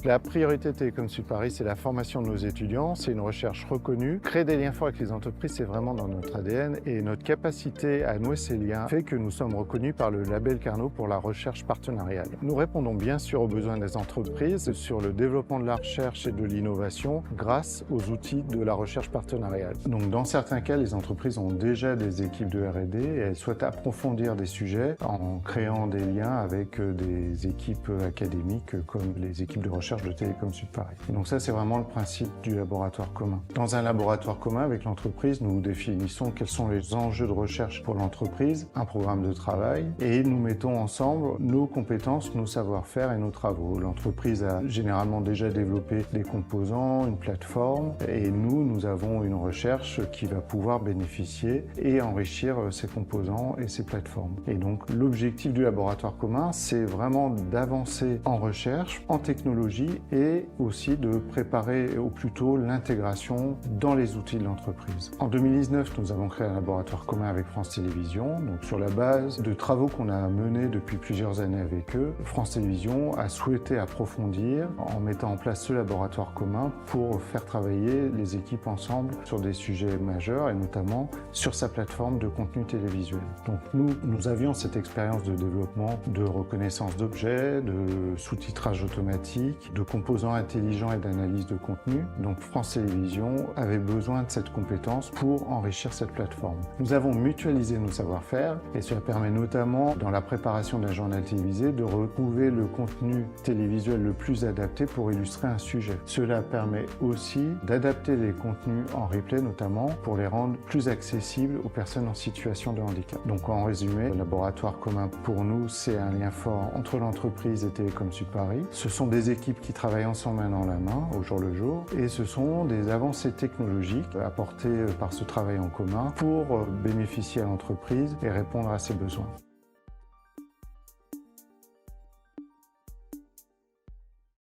La priorité de Télécom Sud Paris, c'est la formation de nos étudiants, c'est une recherche reconnue. Créer des liens forts avec les entreprises, c'est vraiment dans notre ADN et notre capacité à nouer ces liens fait que nous sommes reconnus par le label Carnot pour la recherche partenariale. Nous répondons bien sûr aux besoins des entreprises sur le développement de la recherche et de l'innovation grâce aux outils de la recherche partenariale. Donc dans certains cas, les entreprises ont déjà des équipes de R&D et elles souhaitent approfondir des sujets en créant des liens avec des équipes académiques comme les équipes de recherche de Télécom Sud Paris. Et donc ça, c'est vraiment le principe du laboratoire commun. Dans un laboratoire commun avec l'entreprise, nous définissons quels sont les enjeux de recherche pour l'entreprise, un programme de travail, et nous mettons ensemble nos compétences, nos savoir-faire et nos travaux. L'entreprise a généralement déjà développé des composants, une plateforme, et nous avons une recherche qui va pouvoir bénéficier et enrichir ces composants et ces plateformes. Et donc l'objectif du laboratoire commun, c'est vraiment d'avancer en recherche, en technologie et aussi de préparer au plus tôt l'intégration dans les outils de l'entreprise. En 2019, nous avons créé un laboratoire commun avec France Télévisions. Donc sur la base de travaux qu'on a menés depuis plusieurs années avec eux, France Télévisions a souhaité approfondir en mettant en place ce laboratoire commun pour faire travailler les équipes ensemble sur des sujets majeurs et notamment sur sa plateforme de contenu télévisuel. Donc nous avions cette expérience de développement de reconnaissance d'objets, de sous-titrage automatique, de composants intelligents et d'analyse de contenu. Donc France Télévisions avait besoin de cette compétence pour enrichir cette plateforme. Nous avons mutualisé nos savoir-faire et cela permet notamment dans la préparation d'un journal télévisé de retrouver le contenu télévisuel le plus adapté pour illustrer un sujet. Cela permet aussi d'adapter les contenus en replay notamment pour les rendre plus accessibles aux personnes en situation de handicap. Donc en résumé, le laboratoire commun pour nous, c'est un lien fort entre l'entreprise et Télécom Sud Paris. Ce sont des équipes qui travaillent ensemble main dans la main au jour le jour et ce sont des avancées technologiques apportées par ce travail en commun pour bénéficier à l'entreprise et répondre à ses besoins.